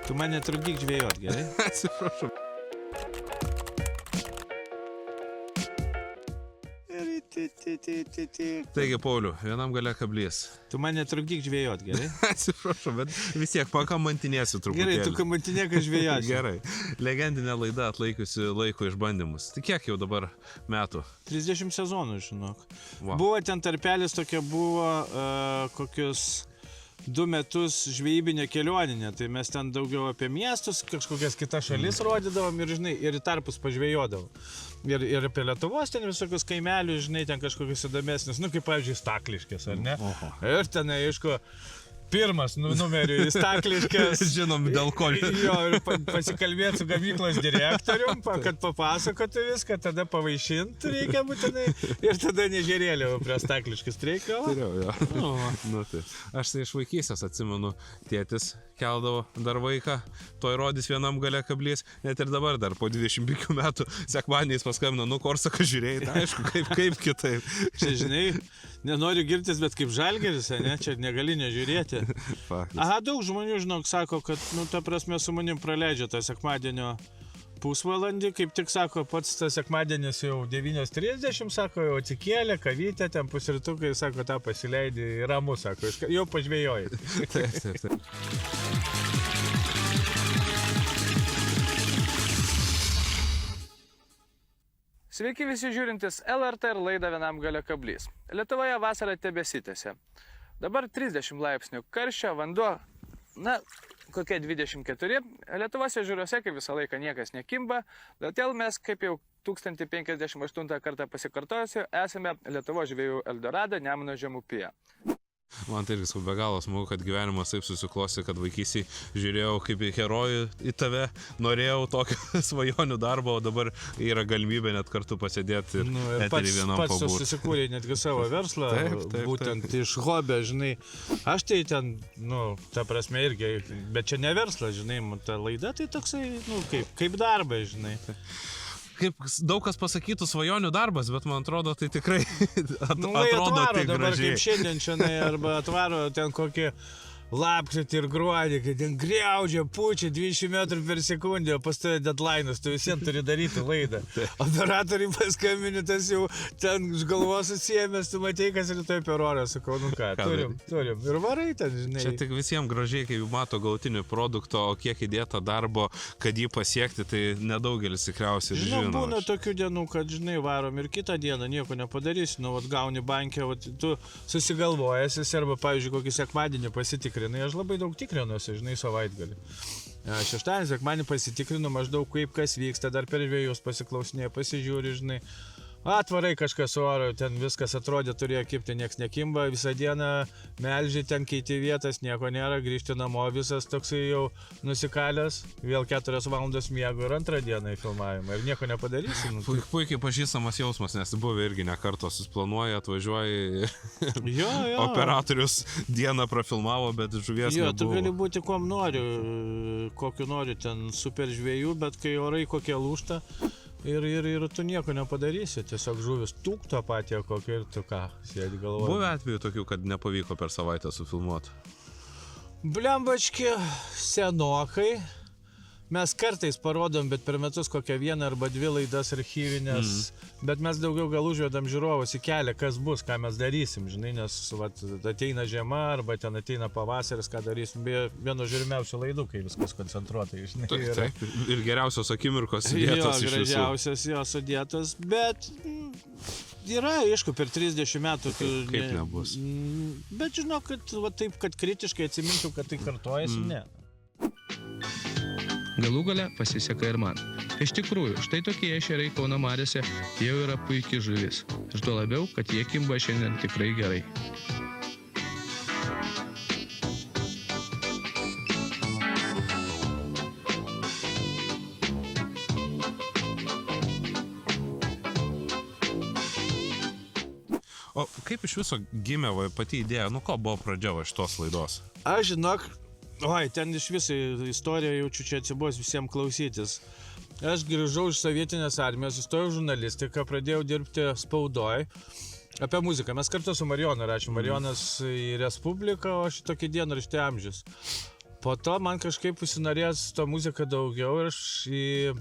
Tu mane trukdyk žvejot, gerai? Atsiprašau. Taigi, Pauliu, vienam gale kablys. Tu mane trukdyk žvejot, gerai? Atsiprašau, bet vis tiek pakamantinėsiu truputėlį. Gerai, tu kamantinėk, aš žvejosiu. Gerai. Legendinė laida atlaikiusi laiko išbandymus. Tai kiek jau dabar metų? 30 sezonų, žinok. Wow. Buvo ten tarpelis tokia, buvo kokius 2 metus žvejybinė kelioninė, tai mes ten daugiau apie miestus, kažkokias kitas šalis rodydavom ir, žinai, ir į tarpus pažvejodavo. Ir apie Lietuvos ten visokius kaimelius, žinai, ten kažkokius įdomesnius, nu, kaip, pavyzdžiui, Stakliškės, ar ne? Oho. Ir ten, aišku, pirmas numeriu į Stakliškės. Žinom, dėl ko. Jo, ir pasikalbėti su gamyklos direktorium, kad papasakotų viską, tada pavaišinti reikia būtinai. Ir tada nežerėlė prie Stakliškės reikia. Turėjau, jo. Nu, tai. Aš tai iš vaikystės atsimenu, tėtis keldavo dar vaiką, to įrodys vienam gale kablys, net ir dabar dar po 25 metų sekmadieniais paskambino, nu, Korsaką žiūrėjai, tai aišku, kaip kitaip. Čia, žinai, nenoriu girtis, bet kaip Žalgiris, ne, čia negali nežiūrėti. Faktas. Aha, daug žmonių, žinok, sako, kad, nu, ta prasme, su manim praleidžia tą sekmadienio pusvalandį, kaip tik sako, pats tas sekmadienis jau 9:30, sako, jau atsikėlė, kavytė, ten pusrytukai, sako, tą pasileidį į ramus, sako, jau pažvėjojai. Taip. Sveiki visi žiūrintis LRT ir laidą Vienam gale kablys. Lietuvoje vasara tebesitęsia. Dabar 30 laipsnių karščio, vanduo, na, kokie 24. Lietuvos ežeruose, kaip visą laiką, niekas nekimba, todėl mes, kaip jau 1058 kartą pasikartojusi, esame Lietuvos žvejų Eldorado Nemuno žemupyje. Man tai irgi be galo smagu, kad gyvenimas taip susiklosti, kad vaikystėj žiūrėjau kaip į herojų į tave, norėjau tokio svajonių darbo, o dabar yra galimybė net kartu pasėdėti ir, ir pats pats susikūrė netgi savo verslą, būtent iš hobio, žinai. Aš tai ten, nu, ta prasme irgi, bet čia ne verslas, žinai, ta laida tai toksai, nu, kaip darbas, žinai. Kaip daug kas pasakytų svajonių darbas, bet man atrodo, tai tikrai atrodo tai dabar gražiai. kaip šiandien šiandien, arba atvaro ten kokį lapkritį ir gruodį, kai ten griaudžia, pučia 20 metrų per sekundę, o pas tave deadline'as, tu visiems turi daryti laidą. Operatoriai paskambini, tas jau ten iš galvos susiėmęs, tu matei, kas rytoj per orą, sakau, nu ką, turim. Ir varai ten, žinai. Čia tik visiems gražiai, kai mato galutinį produktą, o kiek įdėta darbo, kad jį pasiekti, tai nedaugelis tikriausiai žino. Žinau, būna tokių dienų, kad, žinai, varom ir kitą dieną nieko nepadarysi, nu, vat gauni bankę, vat tu susigalvojęs, arba, pavyzdžiui, kokį sekmadienį pasitikrinai, aš labai daug tikrinuosi, žinai, savaitgalį. Šeštadienį, sekmadienį pasitikrinu maždaug kaip kas vyksta, dar per žvejus pasiklausinėje, pasižiūri, žinai. Atvarai kažkas su oru, ten viskas atrodė, turėjo kipti, nieks nekimba, visą dieną melžiai, ten keiti vietas, nieko nėra, grįžti namo, visas toksai jau nusikalęs, vėl 4 valandas miego ir antrą dieną į filmavimą ir nieko nepadarysi. Nu, Puikiai pažįstamas jausmas, nes buvę irgi ne karto susiplanuoja, atvažiuoja jo. Operatorius dieną profilmavo, bet žuvies nebuvo. Tu gali būti kuom nori, kokiu nori ten super žvejų, bet kai orai kokie lūžta, ir tu nieko nepadarysi, tiesiog žuvis tūk to patį kokį ir tu ką, sėdi galvoji. Buvo atveju tokių, kad nepavyko per savaitę sufilmuoti? Blembački, senokai. Mes kartais parodom, bet per metus kokią 1 arba 2 laidas archyvinės, bet mes daugiau gal užvedam žiūrovus į kelią, kas bus, ką mes darysim, žinai, nes vat, ateina žiema arba ten ateina pavasaris, ką darysim, vieno žiūrimiausių laidų, kai viskas koncentruotai, žinai. Taip. Ir geriausios akimirkos sudėtos iš visų. Gražiausios jo sudėtos, bet yra, aišku, per 30 metų. Kaip nebus. Bet žinau, kad va, taip, kad kritiškai atsiminčiau, kad tai kartojasi, ne. Galų gale pasiseka ir man. Iš tikrųjų, štai tokie ešeriai Kauno mariose jau yra puikiai žuvis. Ir tuo labiau, kad jie kimba šiandien tikrai gerai. O kaip iš viso gimė pati idėja, nu ko buvo pradžia šitos laidos? Aš žinok, ten iš visai istoriją jaučiu čia atsibos visiems klausytis. Aš grįžau iš sovietinės armijos, įstojau žurnalistiką, pradėjau dirbti spaudoj apie muziką. Mes kartu su Marijonu rašėm. Marijonas į Respubliką, o aš į tokį dienraštį Amžius. po to man kažkaip užsinorės to muziką daugiau ir aš į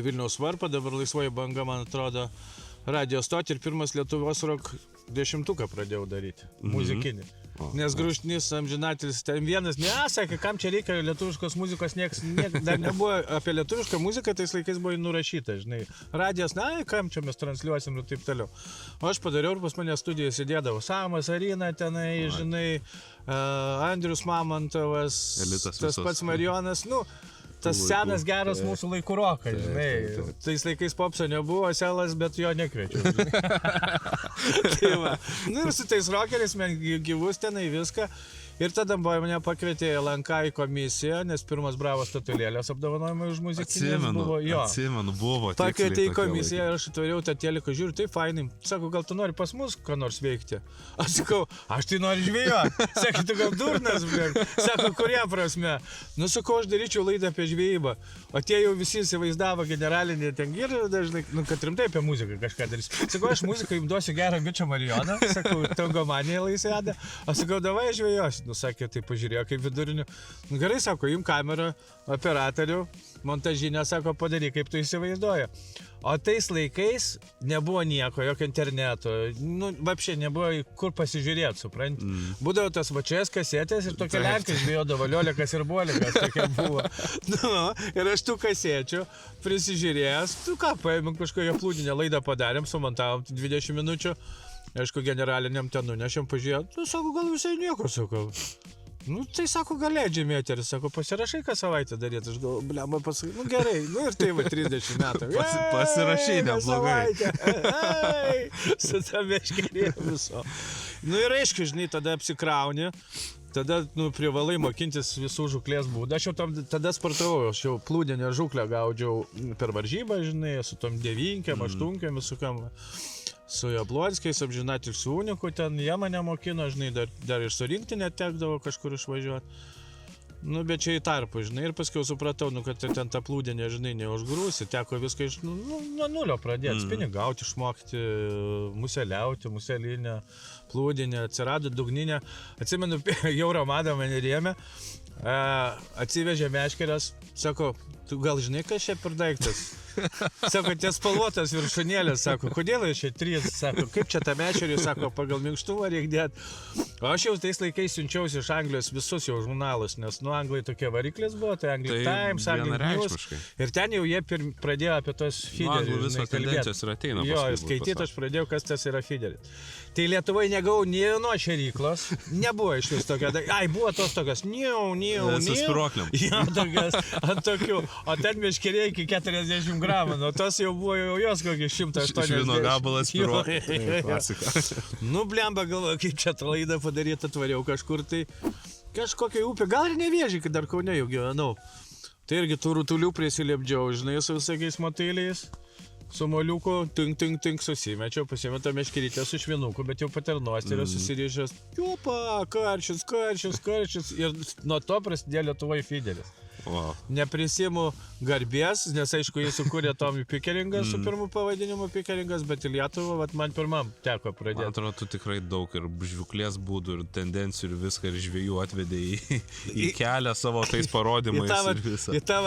Vilniaus varpą, dabar Laisvoji banga, man atrodo, radio stotį ir pirmas Lietuvos rock 10-tuką pradėjau daryti, muzikinį. Nes Grušnys amžinatilis ten vienas, sakė, kam čia reikia lietuviškos muzikos, nieks dar nebuvo apie lietuvišką muziką, tais laikais buvo nurašyta, žinai. Radijas, kam čia mes transliuosim ir taip toliau. O aš padariau ir pas mane studijoje sėdėdavo Samas, Arina tenai, žinai, Andrius Mamontovas, tas pats Marijonas, tas senas geras mūsų laikų rokas, žinai. Tais laikais popso nebuvo, selas, bet jo nekviečiau. Tai va. Ir su tais rockeriais man gyvus tenai viską. Ir tada mane pakvietė LNK į komisiją, nes pirmas Bravo statulėlės apdovanojimai už muzikinės buvo. Atsimenu, buvo. Pakvietė į komisiją ir aš atvariau tą teliką, žiūriu, tai fainai. Sako, gal tu nori pas mus ką nors veikti? Aš sakau, aš tai noriu žvejoti. Sakė, tu gal durnas, blėk. Sako, kuria prasme? Sakau, aš daryčiau laidą apie žvejybą. O tie jau visi įsivaizdavo generalinį ten ir dažnai, kad rimtai apie muziką kažką darys. Sakau, aš muziką jums duosiu gerą bičią Marijoną. Sakau, tangomanija laisvėda. Aš sakau, davai žvejosiu. Sakė, tai pažiūrėjo kaip viduriniu. Gerai, sako, jums kamerą, operatorių, montažinę, sako, padaryk, kaip tu įsivaizduoji. O tais laikais nebuvo nieko, jokio interneto, vapšiai nebuvo kur pasižiūrėti, supranti. Būdavo tas vačias kasetės ir tokia lenkai žvėjodavo, Liolikas ir Bolikas tokia buvo. Ir aš tų kasečių prisižiūrėjęs, paėmėm kažkokią plūdinę laidą padarėm, sumontavom 20 minučių. Aišku, generaliniam ten nunešėm, pažiūrėjau, sako, gal visai nieko, sako. Tai sako, gal leidžiam eterį, sako, pasirašai, ką savaitę daryti, aš gal, blemba, pasakai, gerai, ir tai va 30 metų. Pasirašai, neblogai. Su tą meškerė viso. Ir aišku, žinai, tada apsikrauni, tada, privalai mokintis visų žuklės būdą. Aš jau tada sportavau, aš jau plūdinę žuklę gaudžiau per varžybą, žinai, su tom 9, 8, visokiam. Su Jablonskiais, amžinatil su Uniku, ten jie mane mokino, žinai, dar ir surinkti netekdavo kažkur išvažiuoti. Bet čia į tarpą, žinai, ir paskui supratau, kad ten tą plūdinę, žinai, neužgrūsi, teko viską nuo nulio pradėti, spinigauti, išmokti, museliauti, muselinę, plūdinę, atsirado dugninę. Atsimenu, jau Ramada mane rėmė, atsivežė meškerės, sako, tu gal žinai, kas čia per daiktas? Sako, tie spalvotas viršūnėlės, sako, kodėl aš čia 3, sako, kaip čia tą meškerį, sako, pagal minkštumą reikia dėti. O aš jau tais laikais siunčiausi iš Anglijos visus jau žurnalus, nes Anglai tokie variklis buvo, tai Anglijos Times, Anglijos News. Ir ten jau jie pradėjo apie tos feederius. Anglų visos tendencijos ir ateina. Jo, skaityti aš pradėjau, kas tas yra feederis. Tai Lietuvoje negavau nie vienos šeryklos, nebuvo iš vis tokia, buvo tos tokios, Su spiruokliam. Jo, tokios, ant tokių, o ten meškerė iki 40 gramų, tos jau buvo jau jos kokį 180. Švino gabalas spiruokliam. Klasika. Blemba, galvoju, kaip čia tą laidą padaryti, atvariau kažkur tai, kažkokią upę, gal ir Nevėžį, kai dar Kaune jau gyvenau. Tai irgi tų rutulių prisiliepdžiau, žinai, su visokiais motėliais. Su moliuku, tink, susimečiau, pasiėmė tą meškerytę su švinuku, bet jau paternuosti yra susirišęs. Jopa, karčius. Ir nuo to prasidėjo Lietuvoje feederis. Wow. Neprisimu garbės, nes aišku, jis sukūrė Tommy Pickeringas su pirmu pavadinimu Pickeringas, bet į Lietuvą man pirmam teko pradėti. Man atrodo, tu tikrai daug ir žviuklės būdų, ir tendencijų, ir viską, ir žvejų atvedė į kelią savo tais parodymais. Į tą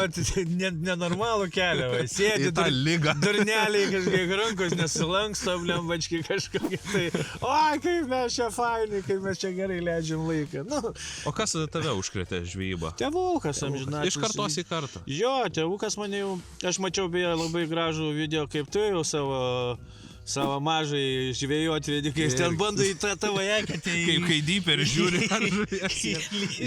nenormalų kelią, sėdi durneliai kažkiek rankos nesilanksto, blembački kažkokie tai. Kaip mes čia fainai, kaip mes čia gerai leidžiam laiką. O kas tave užkrėtė žvejybą? Tėvukas amžinatis. Iš kartos į kartą. Jo, tėvukas mane jau, aš mačiau beje labai gražų video, kaip tu jau savo mažai žvėjų atvedi, kai jis ten bando į tą tavo eketę. Kaip kai dyper žiūri ar žuvies.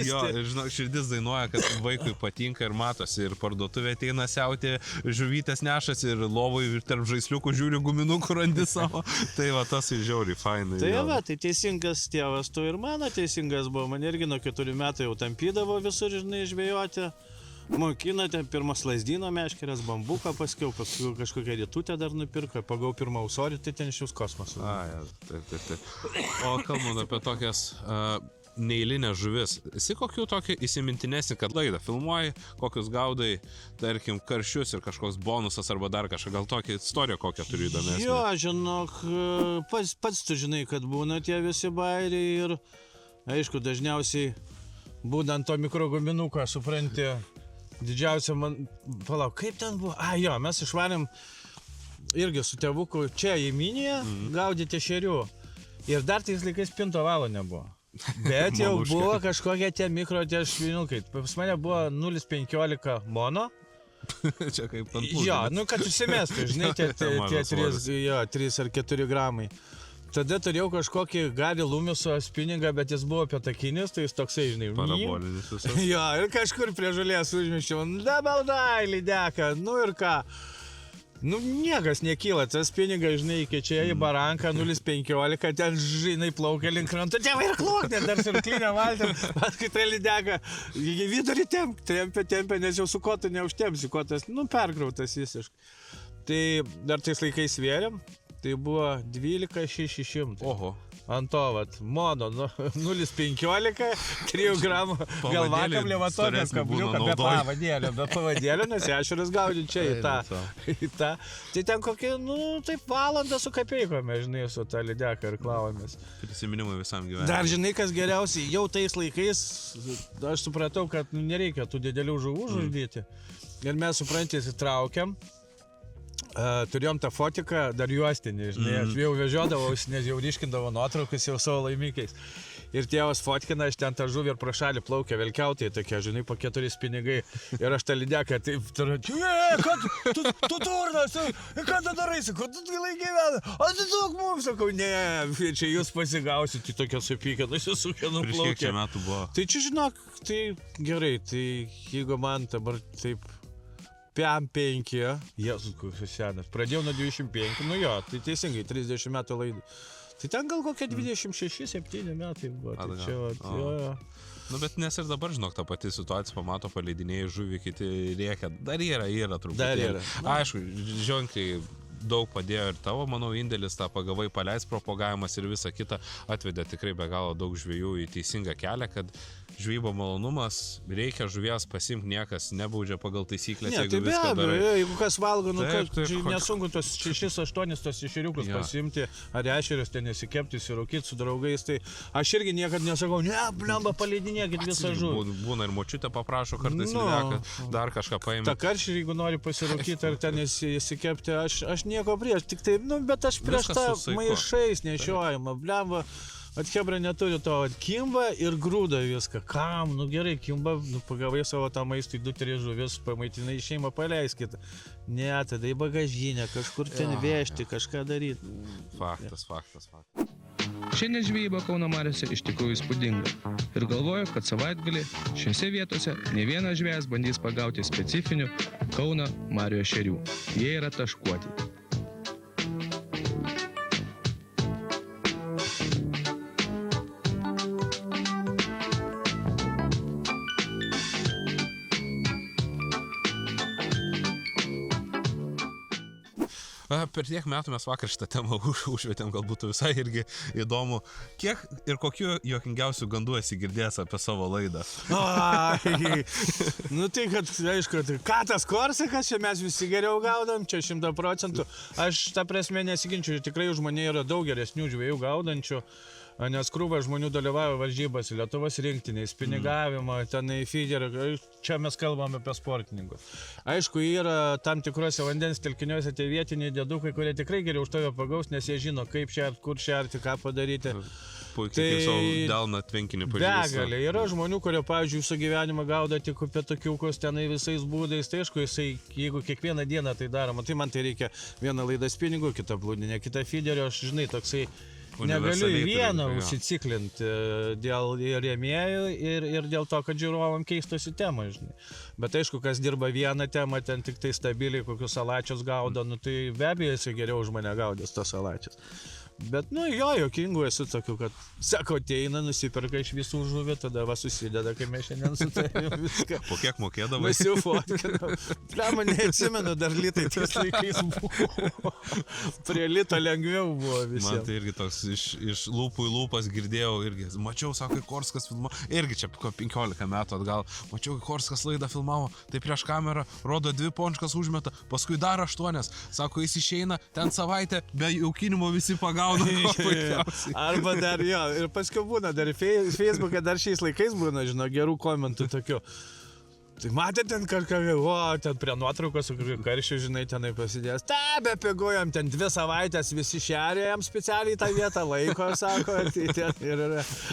Jo, ir žinok, širdis dainuoja, kad vaikui patinka ir matosi, ir parduotuvė ateina siauti, žuvytės nešasi ir lovui ir tarp žaisliukų žiūri guminukų randi savo. Tai va, tas ir žiauriai fainai. Tai va, tai teisingas tėvas tu ir mano teisingas buvo, man irgi nuo 4 metų jau tampydavo visur, žinai, žvėjoti. Mokino ten pirmas lasdyno meškerės, bambuką paskiau kažkokią rytutę dar nupirko, pagau pirmą ausorį, tai ten iš jūs kosmosas. Taip. O kalbant apie tokias neeilinės žuvis, esi kokių tokį įsimintinesnį, kad laidą filmuoji, kokius gaudai, tarkim, karšius ir kažkoks bonusas arba dar kažką, gal tokią istoriją kokią turi įdomesnį? Jo, žinok, pats tu žinai, kad būna tie visi bairiai ir, aišku, dažniausiai būdant to mikroguminuko, supranti, didžiausia man... Palauk, kaip ten buvo? Jo, mes išvarėm irgi su tėvuku čia į Miniją gaudyti ešerių. Ir dar tais laikais pinto valo nebuvo. Bet jau buvo kažkokie tie mikro tie švinukai. Pas mane buvo 0,15 mono. Čia kaip pantūdė. Jo, nu kad užsimestų, žinai, tie 3 ar 4 gramai. Tada turėjau kažkokį Gary Lumiso spiningą, bet jis buvo pietakinis, tai jis toksai, žinai, parabolinis visas. Jo, ir kažkur prie žolės užmiščiau, dabaldai, lydeka, nu ir ką. Nu, niekas nekyla, tas pinigas, žinai, keičia į baranką 0,15, ten, žinai, plaukia link kranto, tėvai ir klok, net dar surklinę valtį, paskui tai lydeka, į vidurį tempia, nes jau su kotu neužtempsi, kotas, nu, perkrautas visiškai. Tai dar tais laikais svėrėm, tai buvo 12,600. Oho. Ant to, vat, mono, 0,15, 3 gramų galvakablė, va tokias kabliuką, be pavadėlio, nes ešeris gaudė čia į tą. Tai ten kokie, nu, taip valandą su kapeikome, žinai, su tą lydeka ir klavomės. Prisiminimai visam gyvenimui. Dar žinai, kas geriausiai, jau tais laikais aš supratau, kad nereikia tų didelių žuvų žudyti. Ir mes, suprantys, įtraukiam. Turėjom tą fotiką, dar juostinį, žinai, aš jau vežiodavausi, nes jau ryškindavo nuotraukas jau savo laimikiais. Ir tėvas fotkina, aš ten tą žuvį ir pro šalį plaukia, velkiautai tokie, žinai, po 4 pinigai. Ir aš tą lydeką, taip, tu turnas, ką tu darai, sakau, tu gilai gyvena, o tu daug mums, sakau, ne, čia jūs pasigausit, tai tokia supykė, nusisukė, nuplaukė. Prieš kiek čia metų buvo? Tai čia, žinok, tai gerai, tai jeigu man dabar taip... 5, Jėzus, koks senas. Pradėjau nuo 25, nu jo, tai teisingai, 30 metų laidai. Tai ten gal kokie 26-7 metai buvo. Tai čia, jo. Nu, bet nes ir dabar, žinok, ta pati situacija, pamato paleidinėjai žuvį, kiti rėkia. Dar yra truputį. Dar yra. Aišku, ženkliai daug padėjo ir tavo, manau, indėlis, tą pagavai paleis propagavimas ir visa kita atvedė tikrai be galo daug žvejų į teisingą kelią, kad žvejybo malonumas, reikia žuvies pasimti, niekas nebaudžia pagal taisyklės, ne, jeigu tai viską darai. Jeigu kas valgo, nu nesunku tos 6-8 tos ešeriukus pasimti, ar ešerius ten nesikepti, įsirūkyti su draugais, tai aš irgi niekad nesakau, ne, blemba, paleidinėkit visą žuvį. Būna ir močiutė paprašo kartais lydeką, dar kažką paimti. Ta karšį, jeigu nori pasirūkyti ar ten įsikepti, aš nieko prieš, tik tai, nu, bet aš prieš tą maišais nešiojimą, blemba. Hebra neturi to, kimba ir grūda viską. Kam? Nu gerai, kimba, nu pagavai savo tą maistą, 2-3 žuvis, pamaitinai šeimą, paleiskit. Ne, tada į bagažinę, kažkur ten vežti, kažką daryti. Faktas. Šiandien žvejyba Kauno mariose iš tikrųjų įspūdinga. Ir galvoju, kad savaitgalį šiose vietose ne vienas žvejas bandys pagauti specifinių Kauno marių ešerių. Jie yra taškuoti. Per tiek metų mes vakar šitą temą užvietėm, galbūt visai irgi įdomu. Kiek ir kokiu juokingiausių gandų esi girdėjęs apie savo laidą? Nu tai, kad, aišku, ką tas Korsakas, čia mes visi geriau gaudam, čia 100%. Aš tą prasme nesiginčiu, tikrai už mane yra daug geresnių žvejų gaudančių. Nes krūva žmonių dalyvauja varžybose, Lietuvos rinktinėje, spinigavimo, tenai feederį, čia mes kalbame apie sportininkus. Aišku, yra tam tikrose vandens telkiniuose tie vietiniai dėdukai, kurie tikrai geriau už tave pagaus, nes jie žino, kaip šerti, kur šerti, ką padaryti. Puikiai kaip savo delną tvenkinį pažiūrėsi. Begalė. Yra žmonių, kurie, pavyzdžiui, visą gyvenimą gaudo tik upėtokiukus tenai visais būdais. Tai aišku, jeigu kiekvieną dieną tai daroma, tai man tai reikia vieną laidą spiningų, kitą plūdinę, kitą feederį, aš, žinai, toksai negaliu į vieną užsiciklinti dėl rėmėjų ir dėl to, kad žiūrovam keistosi temą, žinai. Bet aišku, kas dirba vieną temą, ten tik tai stabiliai kokius salačius gaudo, nu tai be abejo esi geriau už mane gaudęs tos salačius. Bet, nu, jokingų esu tokių, kad, sako, ateina, nusiperka iš visų žuvį, tada va susideda, kai mes šiandien sutarėm viską. Po kiek mokėdavai? Mes jau fotkinam. Pliama, neatsimenu, dar litai tais laikais buvo. Prie lito lengviau buvo visiems. Man tai irgi toks iš lūpų į lūpas girdėjau, irgi mačiau, sako, Korskas filmavo, irgi čia 15 metų atgal, mačiau, Korskas laidą filmavo, tai prieš kamerą rodo 2 pončkas užmeta, paskui dar 8, sako, jis išeina, ten savaitę be jaukinimo visi pagavo. gauna. Puikiausiai. Arba dar jo, ir paskui būna, dar Facebook'e dar šiais laikais būna, žinau, gerų komentų tokių. Tai matė ten kažką, o, ten prie nuotraukos su karšiu, žinai, tenai pasidėjęs. Ta, be pigojam, ten 2 savaitės visi šerė jam specialiai tą vietą laiko, sako. Tai ten ir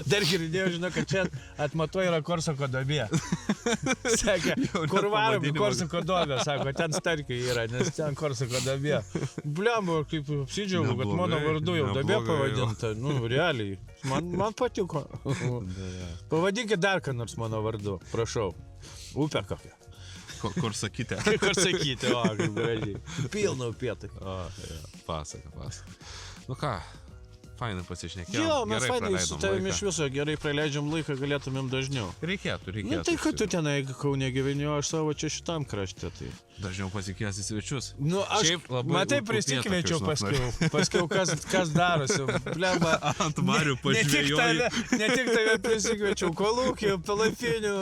dar girdėjau, žinau, kad čia atmatuo yra Korsako duobė. Sakė, kur varom Korsako duobė, sako, ten starkiai yra, nes ten Korsako duobė. Bliambo, kaip apsidžiaugiau, kad mano vardu jau duobė pavadinta. Nu, realiai. Man patiko. Pavadinkit dar ką nors mano vardu, prašau. Upė kokia. Kur sakyti? Kur sakyti, o, kaip gražiai. Pilna upėtai. O, ja, pasaka. Nu ką, fainai pasišnekėjom. Jo, mes Gerai fainai su praleidom tavimi laiką. iš viso gerai praleidžiam laiką, galėtumėm dažniau. Reikėtų. Nu tai kad tu tenai Kaune gyveni, o aš savo čia šitam krašte. Tai. Dažniau pasikviesti svečius. Nu, aš, Šiaip labai matai, upėtakius prisikviečiau žinok, paskiau kas darosi. Blemba, Ant marių pažvėjoji. ne tik tave prisikviečiau, kolūkių, palapinių,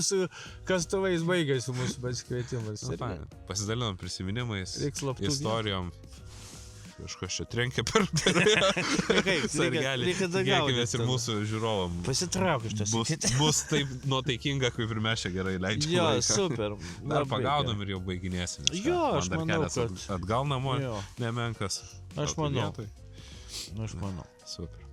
su kastuvais baigėsi mūsų pasikvietimas. Nu, fainai. Pasidalinom prisiminimais, Reiks slaptų istorijom. Kažkas čia trenkia per sargelį. Reikia Tikėkimės ir mūsų žiūrovam. Pasitrauk iš tos. Bus taip nuotaikinga, kaip ir mes čia gerai leidžiam Jo, laiką. super. Dar pagaudom ir jau baiginėsim. nes Jo, man aš dar manau, kelias kad- Atgal namo Jo. nemenkas. Aš Gal tu manau. vietoj? Aš manau. Super.